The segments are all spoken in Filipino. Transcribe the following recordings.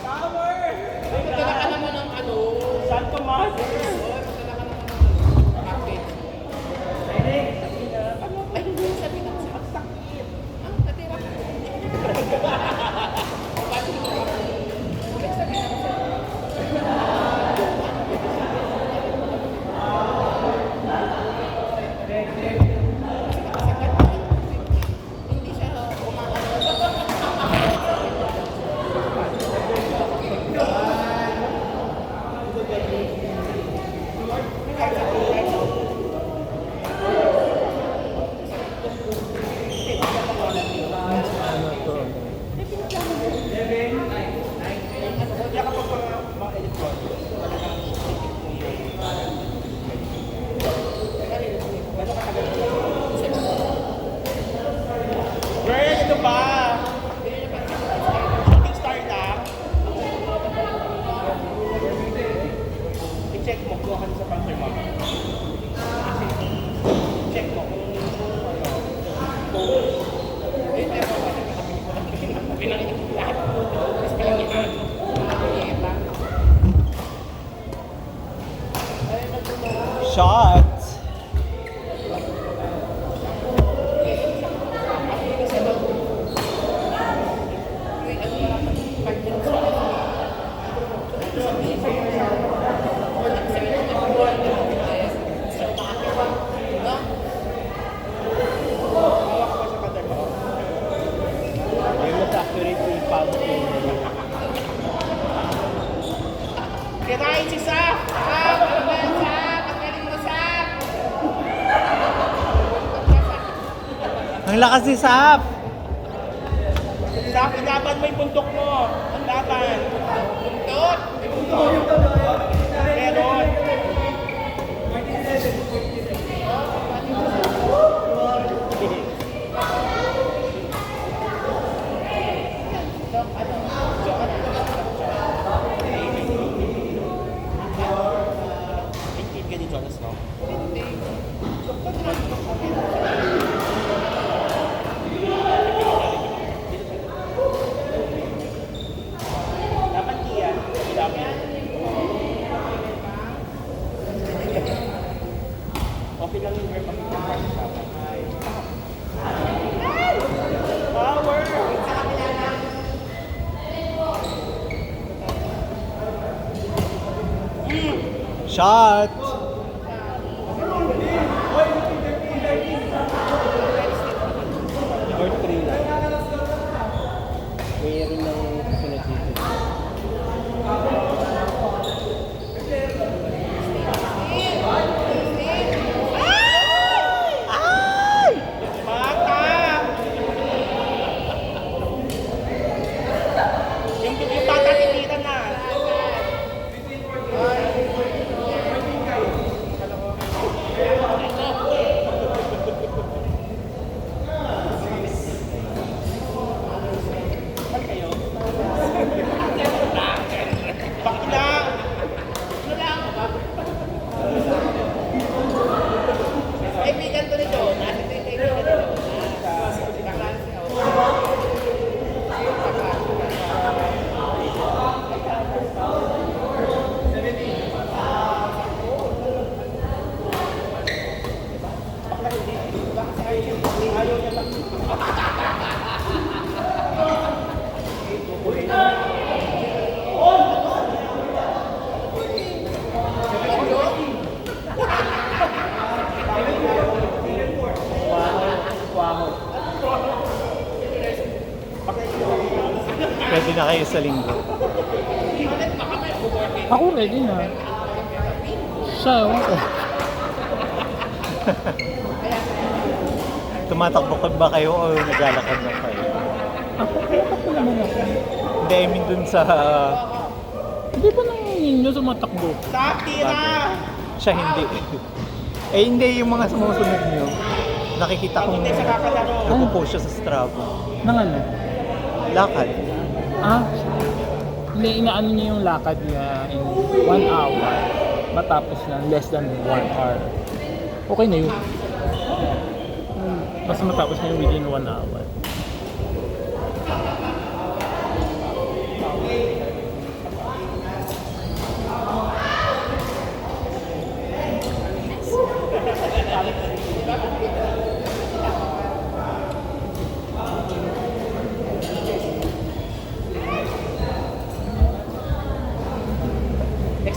Magdala ka naman ng ano. San Tomas. Magdala ka naman ng package. Ay, hindi yung sabi ng sakit. Ang natira ko. Bakit mo ako? Bakit sabi na ako sa'yo? Hindi siya umaano. Ano to? Kaya kapag mga electronics, talagang girl, ito ba? Shooting star na. I-check mo kung ano sa panser mo. Check mo kung Shot! you must accurately follow kirain si Saf! Saf! Ano ba yan, Saf? Ang galing mo, Saf! Ang lakas si Sap! Saf, ilaban mo yung bundok mo. Ang laban. Bundok! May bundok. Meron. Ka ni Jonas, no? Dapat kiyan. Dapat. Okay lang yung verb ang power! Shot! Or 3 lang. Mayroon ng kasunod dito. Bata! Yung bata tinira na. Bakla! Ano lang? Kaibigan to nito. Nasa ito yung kaibigan nito. Bakla na siya. Bakla hindi. Bakla ayaw niya lang. Pwede na kayo sa linggo. Ako ready na. Siya, ewan ko. Tumatakbo ka ba kayo o naglalakad na kayo? Ako, tumatakbo naman ako. Hindi, I mean dun sa... Hindi ba nang ninyo sumatakbo? Stop, tira! Siya hindi. Eh hindi, yung mga sumusunod nyo. Nakikita kong Hindi sa kakalaro. nagpo-post siya sa Strava. Nang ano? Lakad. Ah, hindi, inaano niya yung lakad niya in 1 hour. Matapos na less than 1 hour. Okay na yun. Basta matapos na yun within 1 hour.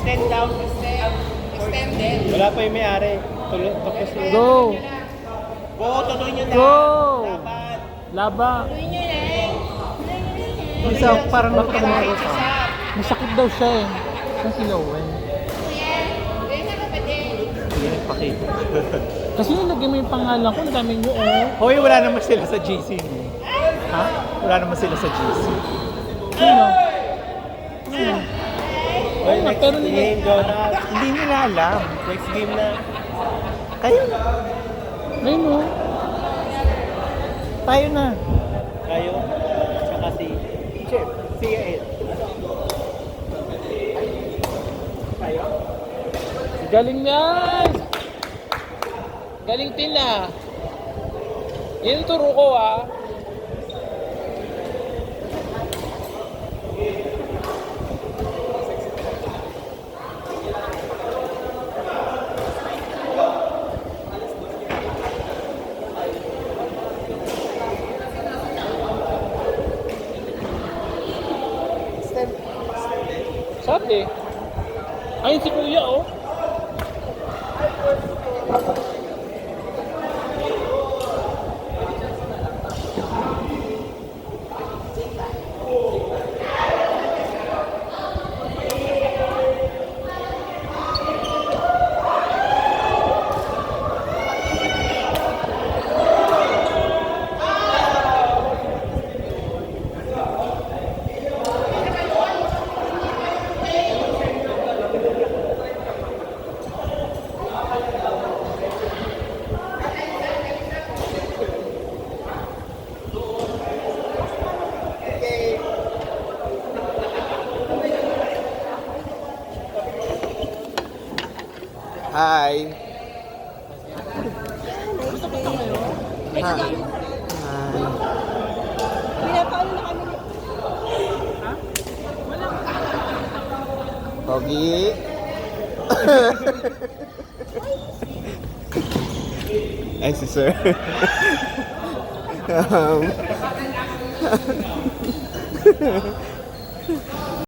Extend daw. Extended. Wala pa yung may-ari. Tapos na. Go! Go, tuloy nyo na. Go! Laban. Laba. Tuloy nyo lang. Isa parang Huwag ka nagkamaro nakikisa. ka. Masakit daw siya eh. Kasi Lowen. Kuya, kuya na kapatid. Sige, pakita. Kasi nilagay mo yung pangalan ko, ang dami nyo oh. Hoy, wala naman sila sa GC. No? Ha? Wala naman sila sa GC. Sino? Oy, nga, next pero game, go na. Hindi nila alam. Next game na. Kayo, Ayun oh. tayo na. Kayo. Tsaka si Chef, si Ed. Galing yan! Galing tila. Yan yung turo ko ah. Sabi. Ayun si Kuya oh. Hi. May Hi. kasama. Hi. Pinapaano na kami. Pogi. Ay, si sir.